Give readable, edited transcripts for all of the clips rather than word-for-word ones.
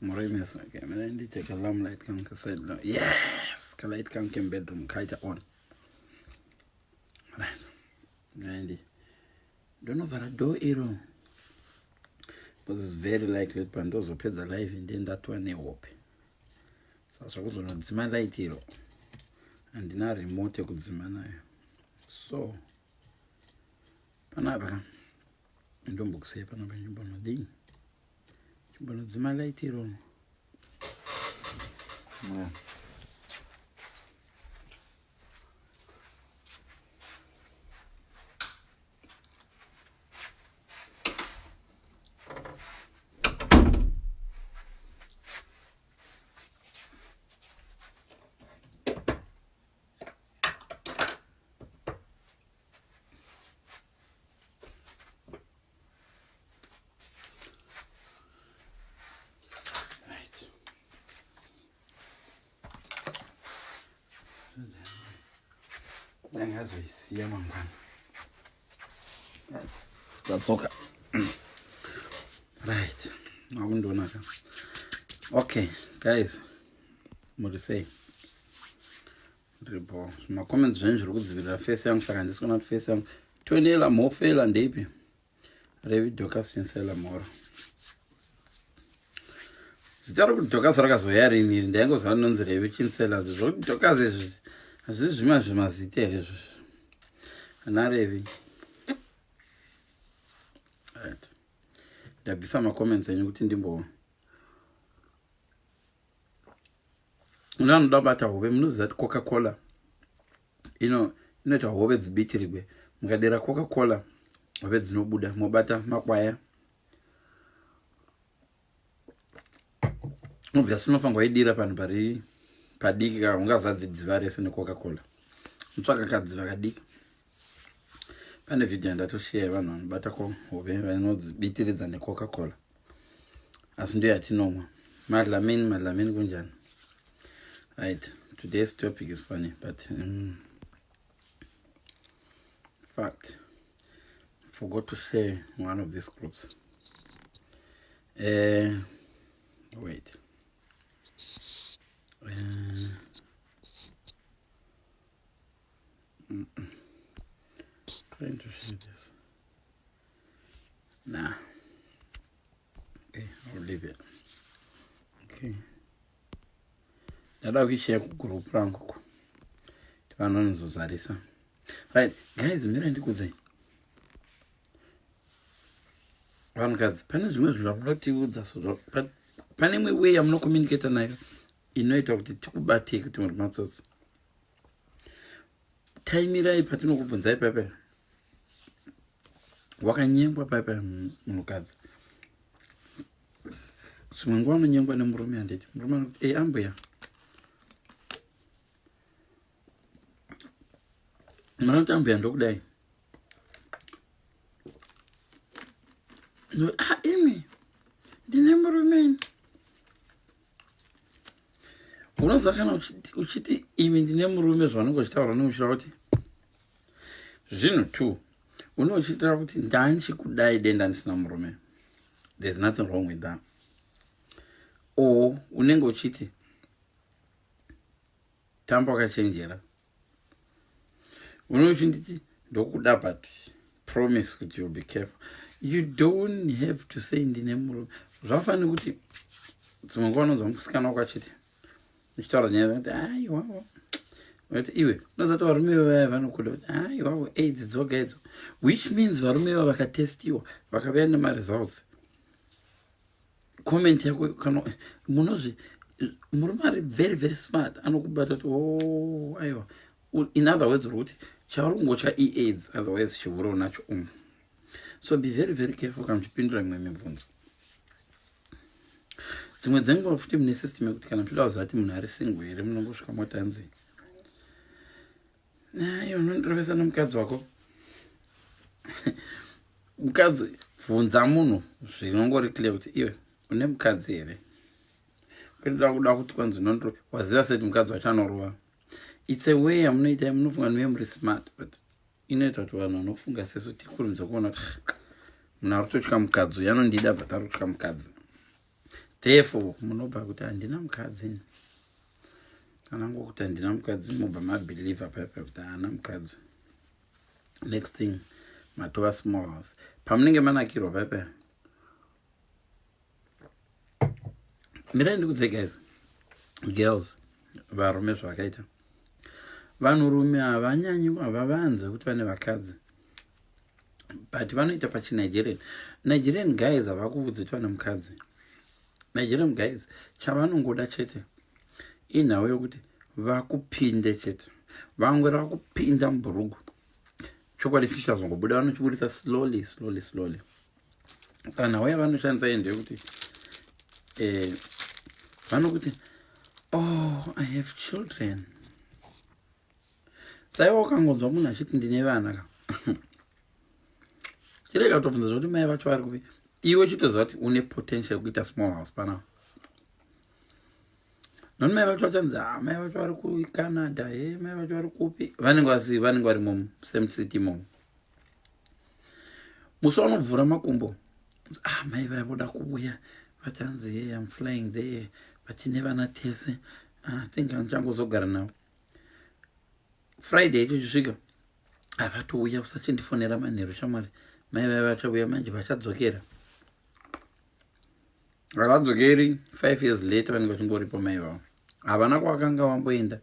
Moremes, okay, and then they take a lamplight can say, yes, the light can bedroom, kite on. Right. Randy. Don't know what I do, Ero. But it's very likely Pandozo pays alive and then that one they hope. So I was on the light hero. And now remote could Zimana. So, Panaba. And don't book say Panaba, you born a day. You born a Zima light hero. That's okay. Right. Okay, guys. What do you say? My comments change with the face young second. This one face young. 20 la more fail and deep. Revi docas in sell more. Zitaro docas ragas were in the angles unknowns revi in sell. Docas is as this much must it. And I revi. Right. There be some comments and you think the more. None about our women that Coca-Cola. You know, to always beat it. Mgadera Coca-Cola. Always no Buddha, Mobata, Makwaya. Obviously, no fun way dear upon Paris. Padiga, Ungas as various in the Coca-Cola. Mtaka cats vagadi. And if you didn't to share one on Bataco, or not beat it than the Coca-Cola. As do at no Madlamin Gunjan. Right, today's topic is funny, but in fact, I forgot to say one of these groups. Wait. Trying to see this. Nah. Okay, I'll leave it. Okay. Dada ukishare group rangu ko. Tivanonzozarisa. Right, guys, mira ndikudzai. Vanhukadzi, pane zvimwe zvamunotiudza so pane imwe way yamunokomunicata nayo inoita kuti tikubatei kuti muri matsotsi. Taimirai patinokubvunzai paipai. Wakanyengwa paipai munhukadzi. Zvimwe nguva unonyengwa nemurume handiti. Murume anoti, ambuya. Manotambuya ndokudai. No, imi. Ndine murume. Unozakana uchiti imi ndine murume zvanenge uchitaura nemushira kuti zvinhu tu unochitira kuti ndanchikudai denda ndisina murume. There's nothing wrong with that. Or unenge uchiti tamba wakachenjera. Unochinditi ndokuda but promise that you'll be careful. You don't have to say ndine murume. Zvafanira kuti dzimwe nguva unonzwa musikana wakachiti uchitaura nyaya kuti iwawo kuti iwe unozati varume vaya vanokuda kuti iwawo AIDS dzoga idzo, which means varume vaya vakatestiwa vakauya nemaresults. Comment yako kana munozvi murume ari very very smart anokubata kuti aiwa. In other words, kuti chaurungo cha AIDS, otherwise chivuro nacho So be very very careful kana uchipindura imwe mibvunzo. Dzimwe dzenguva futi mune system yekuti kana pida kuzati munhu ari single here munongosvika motanzi iwe unondirovesa nomukadzi wako. Mukadzi bvunza munhu zvinongori clear kuti iwe une mukadzi here. Kuda kuti kwanzi waziva seti mukadzi wacho anorova. It's a way yamunoita munofunga niwe muri smart, but inoita kuti vanhu vanofunga sesu tikurumidza kuona kuti munhu ari kutotya mukadzi yanondida but ari kutya mukadzi. therefore munobva kuti handina mukadzi kana ngokuti handina mukadzi mobva mabhilivha paipa kuti haana mukadzi. Next thing matova small house pamunenge manakirwa paipa. Mirai ndikudze guys, girls, varume zvakaita vanhurume havavanze kuti vane vakadzi, but vanoita Nigerian guys havakuvudzi kuti vane mukadzi. Nigerian guys chavanongoda chete inhau yokuti vakupinde chete, vamwe vakupinda mubhurugu, chokwadi chichazongobuda vanochiburitsa slowly. Saka nhau yavanoshandisa iyi ndeyekuti vanokuti oh, I have children. Saiwa ukangonzwa munhu achiti ndine vana ka chirega kutobvunza zvekuti mai vacho vari kupi, iwe chitoziva kuti une potential kuita small house panapa. Noni mai vacho vachanzi mai vacho vari kuCanada, mai vacho vari kupi, vanenge vari same city momo. Musi vanovhura makumbo, mai vaivoda kuuya vachanzi I'm flying there but nevana tese, I think handichangozogara navo. Friday ichisvika avatouya usachindifonera manheru shamwari, mai vai vachauya manje vachadzokera. Havadzokeri 5 years later vanenge vachingoripo mai vavo, havana kwavakanga vamboenda.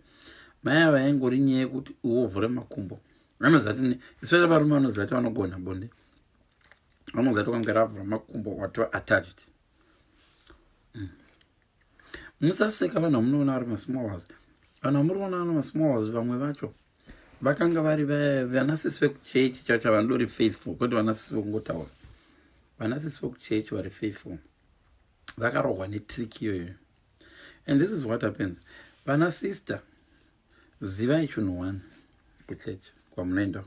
Mai ava yaingori nyaya yekuti uvhure makumbo. Vanozati especially varume vanozati vanogona bonde, vanozati ukange ravhura makumbo watova attached. Musaseka vanhu vamunoona vari masmall house. Vanhu vamuriona vari masmall house vamwe vacho vakanga vari vanasisi vekuchechi chacho vandori faithful, kwete vanasisi vekungotaura. Vanasisi vekuchechi vari faithful vakarohwa netrick iyoyo. And this is what happens. Vana sister, zivai chinhu one kuchechi kwamunoenda.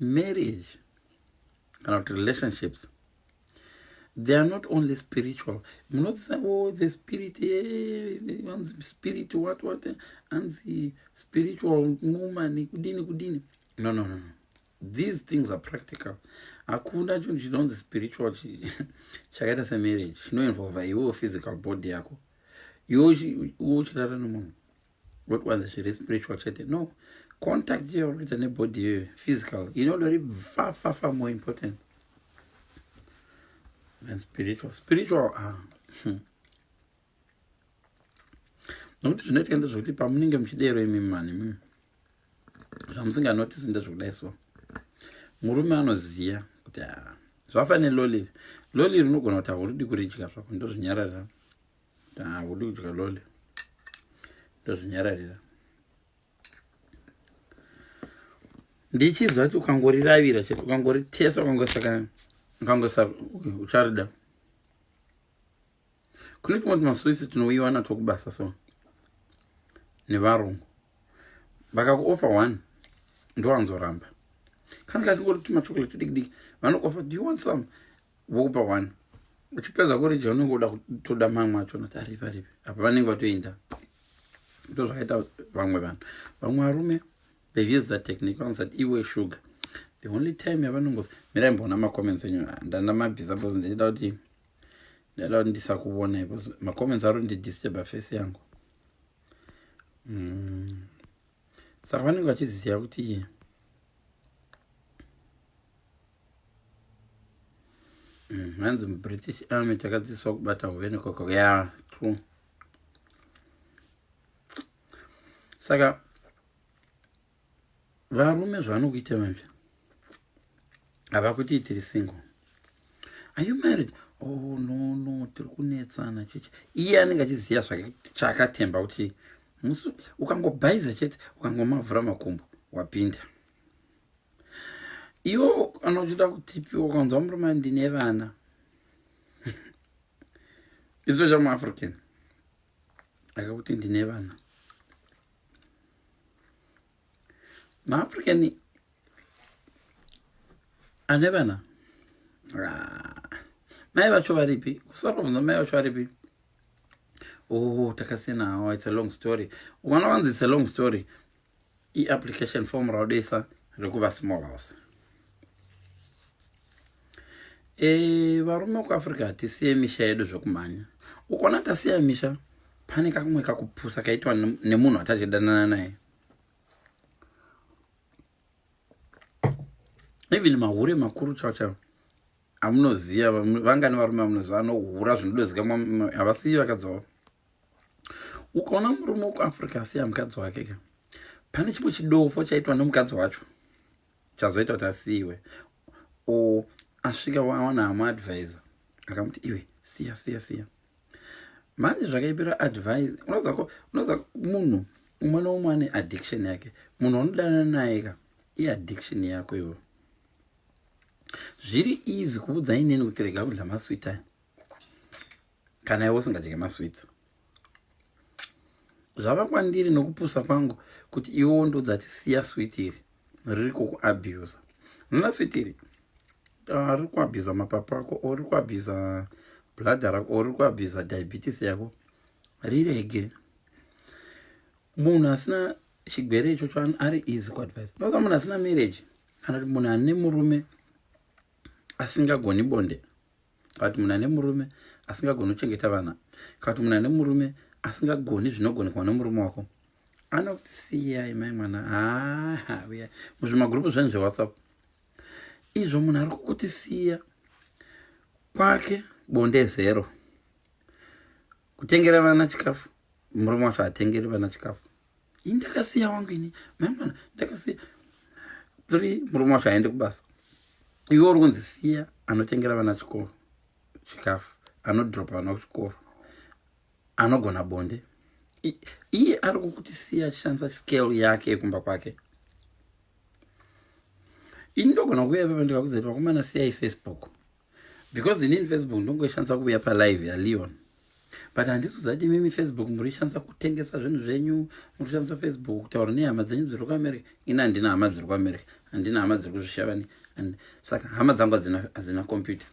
Marriage kana kuti relationships, they are not only spiritual. You not say, oh, the spirit, spirit, what, and the spiritual woman, kudini. No. These things are practical. Akunda chinhu spiritual chakaita semarriage chinoinvolva iwe physical body yako. Iwe uchirara nomunhu. But once zviri spiritual chete. No. Contact yokuita nebody physical. Very far more important than spiritual. Spiritual nokuti zvinoitika ndezvokuti pamunenge muchidero imi mani zvamusinganotisi ndezvokudai so, murume anoziya kuti zvafanira loli rinogona kuti hauridi kuridya zvako, ndozvinyararira kuti haudi kudya loli, ndozvinyararira. Ndichizva kuti ukangoriravira chete, ukangoritesa, ukangoisa ucharida. Kune tumwe tumaswisi tunoiwana tokubasa so nevarungu vakakuoffer one ndowanzoramba. Kana kachingori tumachokolate tudiki vanokuoffer, do you want some, vokupa one. Uchipedza kuridya unenge uda kutoda mamwe acho nati aripi apa vanenge vatoenda. Ndozvakaita vamwe vanhu. Vamwe varume they've used that technique. Vanozati iwe sugar. The only time yavanongozi mirai mbona macomments enyu ndanda mabhiza because ndida kuti ndisakuona because macomments ari kundidisturba face yangu. Saka vanenge vachiziva kuti hanzi muBritish Army takadzidziswa kubata hove ya true. Saka varume zvanokuita manje havakuti tiri single. Are you married? Oh no, tiri kunetsana chichi. Iye anenge achiziva chakatemba kuti ukangobhaiza chete, ukangomavhura makumbo wapinda. Iwo anochida kutipiwa ukanzwa murume ndine vana. Izvo muAfrican akakuti ndine vana. MaAfrican ane vana mai vacho varipi, kusara kubvunza mai vacho varipi. Oh, takasina, it's a long story. Ukana wanzi it's a long story, application form raudesa rekuva small house. Varume kuAfrica tisiye misha yedu zvokumanya. ukaona tasiya misha pane kamwe kakupusa kaitwa nemunhu atachidanana naye. Even mahure makuru chao amunoziva vangani varume amunoziva anohura zvinodozika havasiyi vakadzi. Ukaona murume wekuAfrica asiya mukadzi wake ka pane chimwe chidofo chaitwa nomukadzi wacho chazoita kuti asiyiwe, o asvika wawana amuadvisa akamuti iwe siya. Manje zvakaipira advice, unoza munhu umwe noumwe ane addiction yake. Munhu unodana naye ka iaddiction yako iwe. Zviri easy kuudza inini kuti rega kudya maswiti aya kana iwe usingadyi maswiti. Zvava kwandiri nokupusa kwangu kuti iwe ndoudza kuti siya switi iri riri kukuabuse. Nona switi iri riri kuabuse mapapu ako, uri kuabuse blood rako, uri kuabuse diabetes yako. Rirege. Munhu asina chigwere ichocho ari easy kuadvise. Noza munhu asina marriage kana kuti munhu ane murume asingagoni bonde, kana kuti munhu ane murume asingagoni kuchengeta vana, kana kuti munhu ane murume asingagoni zvinogonekwa nomurume wako, anokuti siyai mai mwana. Uya muzvimagrupu zvenyu zveWhatsApp izvo munhu ari kukuti siya kwake bonde 0, kutengera vana chikafu murume wacho atengeri vana chikafu. Ndakasiya wangu ini mai mwana ndakasiya 3 murume wacho aende kubasa. Iwe uri kunzi siya anotengera vana chikafu, anodropa vana kuchikoro, anogona bonde. Iye ari kukuti siya achishandisa scale yake yekumba kwake. Ini ndogona kuuya ipapo ndikakuzeti vakomana siyai Facebook, because inini Facebook ndongoishandisa kuuya palive yaLeon, but handisi kuzati mimi Facebook murishandisa kutengesa zvinhu zvenyu, murishandisa Facebook kutaura nehama dzenyu dziri kuAmerica. Ini handina hama dziri kuAmerica, handina hama dziri kuzvishavani, saka hama dzangu hadzina computer.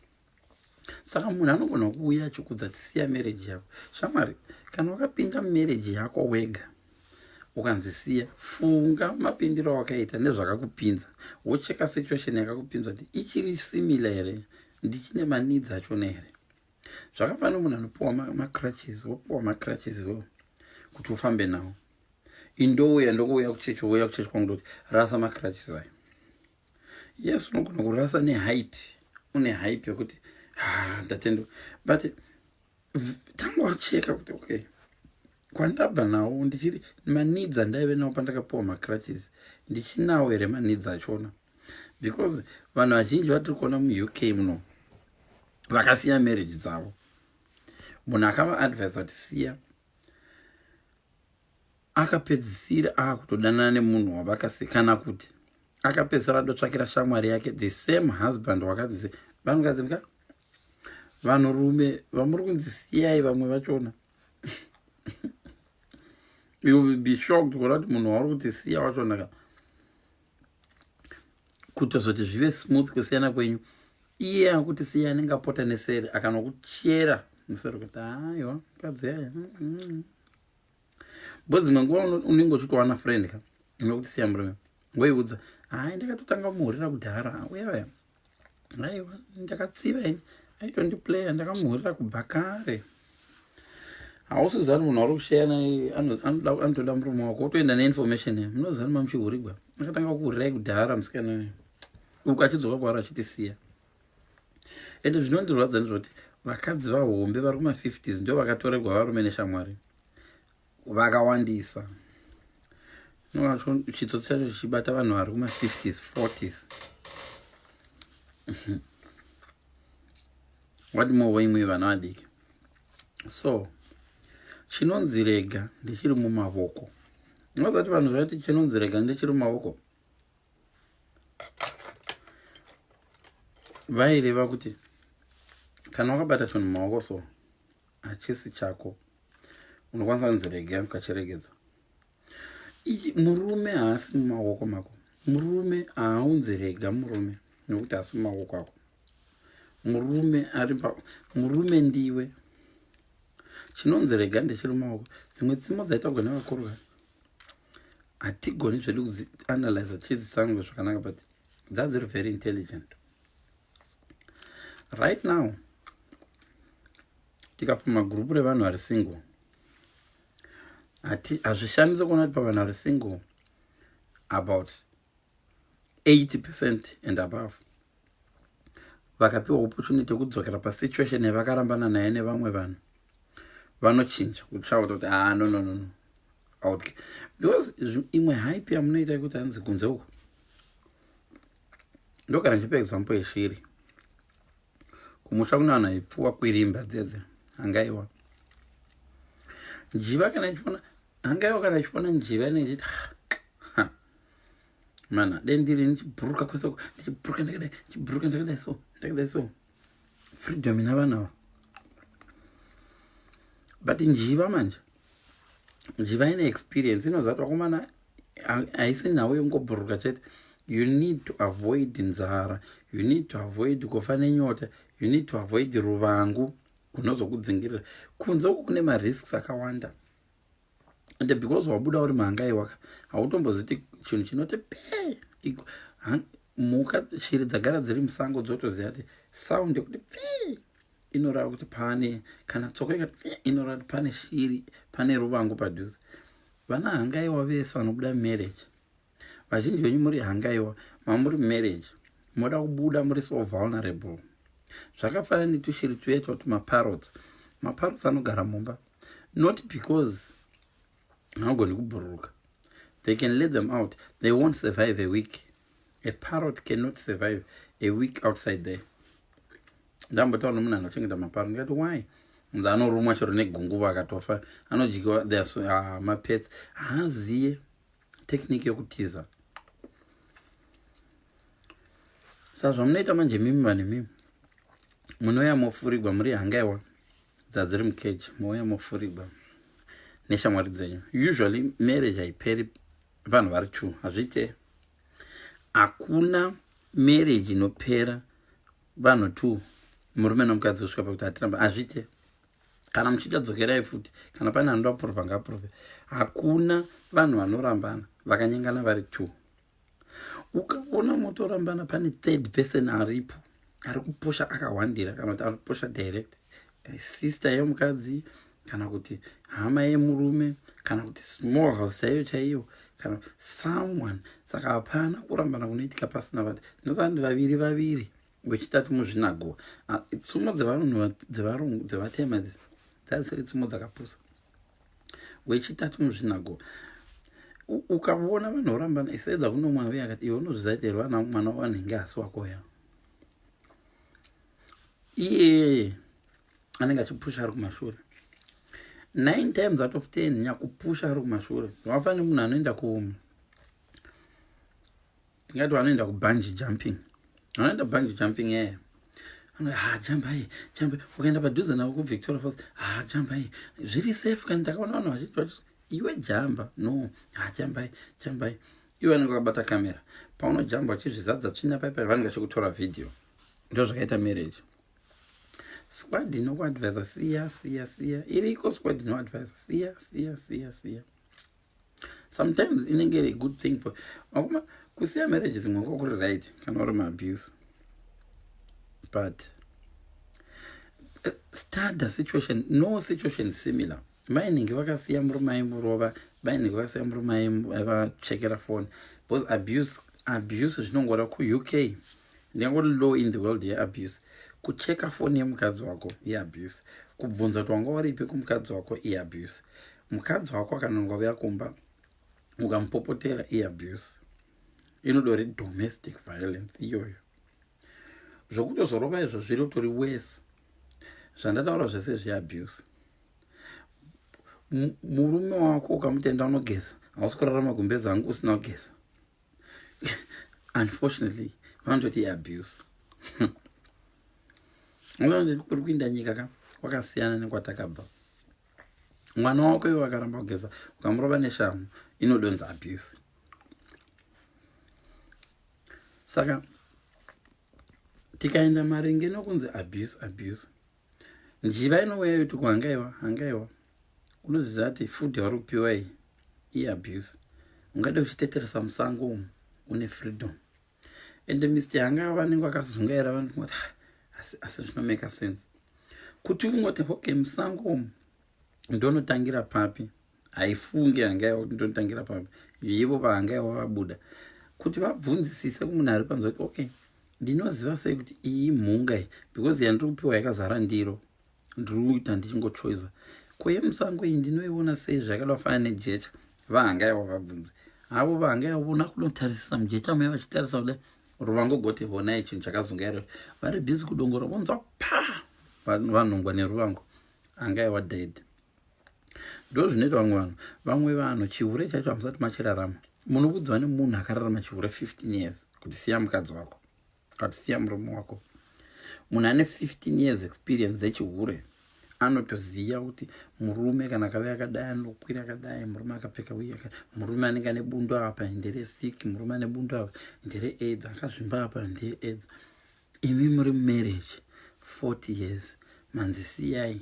Saka munhu anogona kuuya achikudza kuti siya marriage yako. Shamwari, kana wakapinda mumarriage yako wega ukanzi siya, funga mapindiro wakaita nezvakakupinza, wocheka situation yakakupinza kuti ichiri similar here, ndichine maneeds achona here. Zvakafanana munhu anopuwa macrutches, wopuwa macrutches wo kuti ufambe nawo. Ndouya kuchechi kwangu kuti rasa macrutches aya. Yes, unogona kurasa nehype, une hype yokuti ndatendo, but tangu wacheka kuti okay, kwandabva nawo ndichiri maneeds andaive nawo pandakapuwa macrutches, ndichinawo here maneeds achona. Because vanhu vazhinji vatiri kuona muUK muno vakasiya marriage dzavo. Munhu akava advise kuti siya, akapedzisira akutodanana nemunhu wavakasiya, kana kuti akapedzisira adotsvakira shamwari yake the same husband wakati vanhukadzi vanhurume vamuri kunzi siyai vamwe vachona. You will be shocked kuona kuti munhu wauri kuti siya wachona ka kutozoti zvive smooth kusiyana kwenyu. Iye akuti siya anenge apota nesere akanokuchera musere kuti aiwa kadzi yaya. Dzimwe nguva unenge uchitowana friend ka inokuti siya murume, ngoiudza ndakatotanga kumuhurira kudhara, uya aiwa ndakatsiva ini aitondiplaya, ndakamuhurira kubva kare. Hausi kuziva kuti munhu ari kushaya naye anotoda murume wako, wotoenda neinformation ye, munoziva kuti mamuchihurigwa akatanga kuhurirai kudhara musikana uku achidzoka kwaari achiti siya. Ende zvinondirwadza ndizvoti vakadzi vahombe vari kuma50s ndio vakatorerwa varume neshamwari vakawandisa. Chitsotsi chacho chichibata vanhu vari kuma50s 40s. What more waimwe vana vadiki. So chinonzi rega ndechiri mumavoko. Unoziva kuti vanhu zvati chinonzi rega ndechiri mumavoko vaireva kuti kana wakabata chinhu mumaoko so hachisi chako, unokwanisa kunzi rega ukachiregedza. Murume haasi mumaoko mako, murume haaunzi rega murume nekuti haasi mumaoko ako. Murume ndiwe. Chinonzi rega ndechiri mumaoko. Dzimwe tsimo dzaitagwa nevakuru hatigoni zvedu kudzianalyza tichidzitsango zvakanaka, but dzadziri very intelligent. Right now tikapa magrupu revanhu vari single hazvishamisi kuona kuti pavanhu vari single about 80% and above vakapiwa opportunity yekudzokera pasituation yavakarambana naye nevamwe vanhu vanochinja kutsvauta kuti no okay. Because imwe hype yamunoita yekuti hanzi kunze uko ndogara ndipe example yeshiri kumusha kuna vanhu aipfuwa kwirimba dzedze hangaiwa njiva kana ichiona hangaiwa kana ichiona njiva inechiti mana dendiri nichibhuruka kwesoko ndichibhuruka ndakadai so freedom ina vanava but njiva manje njiva ine experience inoziva kuti vakomana haisi nhau yekungobhuruka chete. You need to avoid nzara, you need to avoid kufa nenyota, you need to avoid ruvangu kunozokudzingirira kunze uku kune marisks akawanda. And because wabuda uri mahangaiwaka hautomboziti chinhu chinoti pe muka shiri dzagara dziri musango dzotoziva kuti sound yekuti pe inoreva kuti pane kana tsoka ikati pe inoreva kuti pane shiri pane ruvangu padhuze. Vana hangaiwa vese vanobuda marriage vazhinji venyu muri hangaiwa mamuri marriage moda kubuda muri so vulnerable. Zvakafanana netushiri tuyetu maparrots anogara mumba not because havagoni kubhururuka. They can let them out, they won't survive a week. A parrot cannot survive a week outside there. Ndambotaura nomunhu anochengeta maparrot ndikati why nzi anorumwa chero negunguva akatofa anodyiwa mapets haaziye technique yokutiza. Saka zvamunoita manje mimi vane mimi munouya mofurigwa muri hangaiwa dzadziri mukeji mouya mofurigwa neshamwari dzenyu. Usually marriage haiperi vanhu vari 2 hazviite. Hakuna marriage inopera vanhu 2 murume nomukadzi kusvika pakuti hatiramba hazviite. Kana muchitadzokerai futi kana pane anoda kuprova ngaprove. Hakuna vanhu vanorambana vakanyengana vari 2. Ukaona motorambana pane third person aripo ari kupusha akawandira kana kuti ari kupusha direct sister yemukadzi kana kuti hama yemurume kana kuti small house chaiyo kana someone. Saka hapana kurambana kunoitika pasina vati ndosandi vaviri wechitatu muzvinago. Tsumo dzevanhu dzevatema dzasiri tsumo dzakapusa wechitatu muzvinago. Ukaona vanhu vorambana isedza kuno mwavi akati iwe unozvizaitira vana mwana wanenge asi wakoya iye anenge achipusha ari kumashure 9 times out of 10 nyakupusha ari kumashure. Vafanira munhu anoenda tingati vanoenda kubungee jumping. Anoenda bungee jumping yeye jambai ukaenda padhuze navo kuVictoria Falls jambai zviri safe kana ndakaona vanhu vachiti iwe jamba no jambai iwe anenge akabata kamera paunojamba uchizvizadza tsvina paipai vanenge vachikutora video. Ndo zvakaita marriage. Squad inokuadvisa siya iriko squad inoadvisa siya sometimes inenge iri good thing for kusiya marriage zimwe kokuri right kana uri maabuse but start the situation. No situation similar. Mainingi vakasiya murume aimurova mainingi vakasiya murume aivachekera phone because abuse zvinongora kuuk ndingori law in the world yeabuse. Kucheka phone yemukadzi wako yeabuse. Kubvunza kuti wanga waripi kumukadzi wako iabuse. Mukadzi wako akanongwa kumba ukamupopotera iabuse. Inodori domestic violence iyoyo. Zvokutozorova izvo zviri kutori worse. Zvandataura zvese zveabuse. Murume wako ukamutenda unogeza hausi kurarama gumbezi angu usina kugeza. Unfortunately vanototi abuse. Kuri kuinda nyika kwakasiyana nekwatakabva. Mwana wako iwe akaramba kugeza ukamurova neshamu inodonza abuse. Saka tikaenda maringe nokunzi abuse njiva inouya yoti kuhangaiwa unoziva kuti food yauri kupiwa iabuse. Ungade uchiteteresa musango umu une freedom and mr hangaiwa vanenge vakazungaira vanoti asi zvinomake sense kuti ungoti okay musango ndonotangira papi haifunge hangaiwa kuti ndonotangira papi ivo vahangaiwa vabuda kuti vabvunzisise kumunhu ari panze kuti okay ndinoziva sei kuti iyi mhunga iyi because yandiri kupiwa yakazara ndiro ndiri kuita ndichingochoiza kwemusango iyi ndinoiona sei zvakada kufanana nejecha vahangaiwa vabvunze havo vahangaiwa vona kunotarisisa mujecha mai vachitarisa kudai ruvangogoti honai chinhu chakazongaira vari bhizi kudongora vonzwa pa vanhongwa neruvango hangaiwa dead ndo zvinoita vamwe vanhu chihure chacho hamusati machirarama munokudzwa nemunhu akararama chihure 15 years kuti siya mukadzi wako kuti siya murume wako munhu ane 15 years experience yechihure anotoziva kuti murume kana akave akadai anokwira akadai murume akapfeka uye murume anenge ane bundo apa ndere sick murume ane bundo apa ndere AIDS akazvimba apa ndere AIDS imi muri marriage 40 years manzi siyai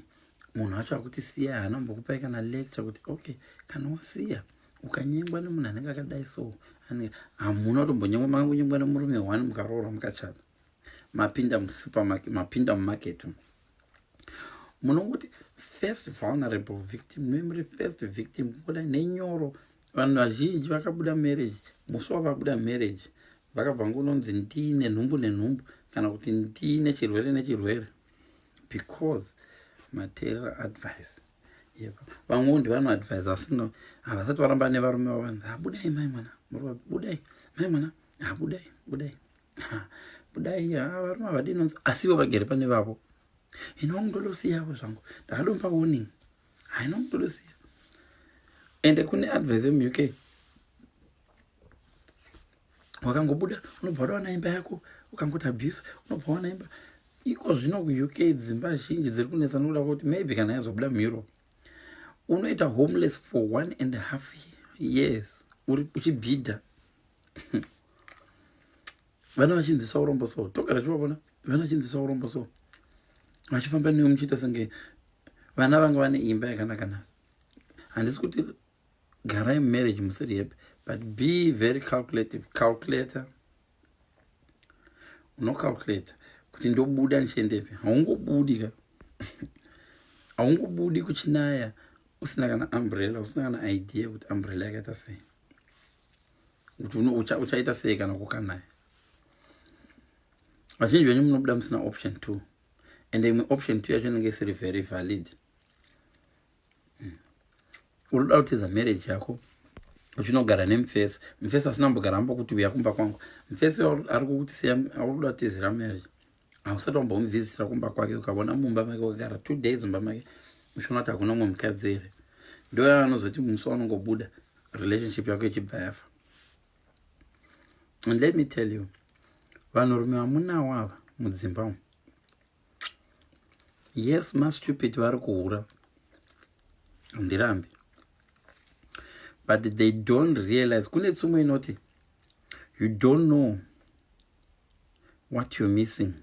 munhu wacho akuti siya hanombokupai kana lecture kuti okay kana wasiya ukanyengwa nemunhu anenge akadai so hamuna kutombonyengwa makanyengwa nemurume 1 mukaroora mukachata mapinda musupermarket mapinda mumarket munongokuti first vulnerable victim memory first victim kuda nenyoro vanhu vazhinji vakabuda marriage musi wavabuda marriage vakabva ngunonzi ndine nhumbu nenhumbu kana kuti ndine chirwere nechirwere because material advice vamwe ndi vanoadvise asino havasati varamba nevarume vavanzi budai mai mwana budai mai mwana budai varume havadinonzi asivo vagere pane vavo inongudolosiyavo zvangu ndakadompa warning hainongudolosiya ende kune advice yemuuk wakangobuda unobva wawana imba yako ukangoti abuse unobva wawana imba iko zvino kuuk dzimba zhinji dziri kunetsa nokuda kuti maybe kana yazobuda mueurope unoita homeless for 1.5 years uri uchibhidha vana vachinzisa urombo so togara chivavona vana vachinzisa urombo so vachifamba newe muchiita senge vana vanga vane imba yakanakanaka handisi kuti garai marriage musiri happy but be very calculative calculator unocalculate kuti ndobuda ndichiendepi haungobudi haungobudi kuchinaya usina kana umbrella usina kana idea kuti umbrella yakaita sei kuti uchaita sei kana kukanaya vazhinji venyu munobuda musina option 2 and imwe option 2 yacho inenge isiri very valid uruda kutiza marriage yako uchinogara nemufesi mufesi asina mbogara ambo kuti uya kumba kwangu mufesi ari kukuti siya auruda kutizira marriage hausati wambomuvhizitira kumba kwake ukavona mumba make wakagara 2 days mumba make uchiona kuti hakuna mwe mukadzi here ndo yaanozoti musi wanongobuda relationship yako ichibva yafa and let me tell you vanhurume vamunawo ava mudzimba umu yes mastupid vari kuhura ndirambi but they don't realize kune tsumwe inoti you don't know what you're missing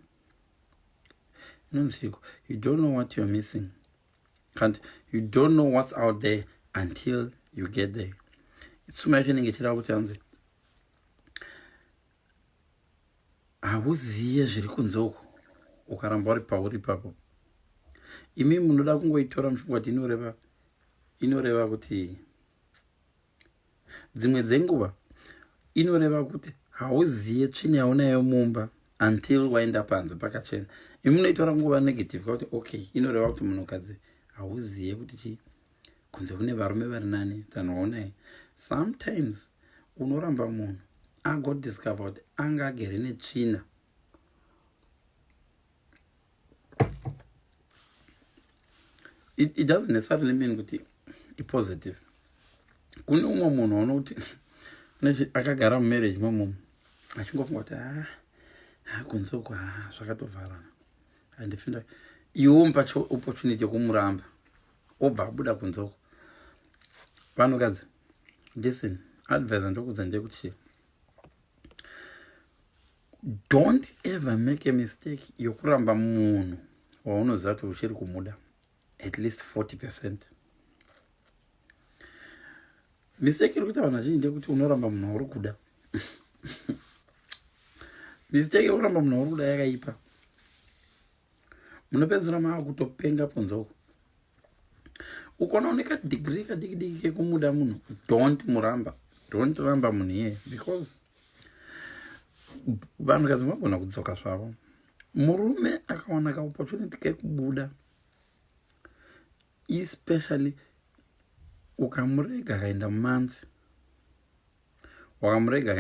nonziko you don't know what you're missing can't you don't know what's out there until you get there tsumwe yacho inenge ichida kuti anzi hauziye zviri kunze uko ukaramba uri pauri papo imi munoda kungoitora muchingoti inoreva kuti dzimwe dzenguva inoreva kuti hauziye tsvina yaunayo mumba until waenda panze pakachena imi munoitora nguva negative kuti okay inoreva kuti munhukadzi hauziye kuti chi kunze kune varume vari nani tanoonai sometimes unoramba munhu agodiscover kuti anga agere netsvina it doesn't necessarily mean kuti ipositive kune umwe munhu waona kuti akagara mumarriage momo achingofunga kuti kunze uko zvakatovharana handifinda iwo mupacho opportunity yekumuramba obva abuda kunze uko vanhukadzi listen advice ndokudza ndekuti don't ever make a mistake yokuramba munhu waunoziva kuti uchiri kumuda at least 40%. Mistake iri kuita vanhu vazhinji ndekuti unoramba munhu uri kuda. Mistake yokuramba munhu uri kuda yakaipa. munopedzisira maa kutopenga ponzoko. Ukona uneka degree kadiki kekumuda munhu, don't ramba munhu iye, because vanhukadzi vanogona kudzoka zvavo. Murume akawana ka opportunity kekubuda, especially ukamurega kaenda month, wakamurega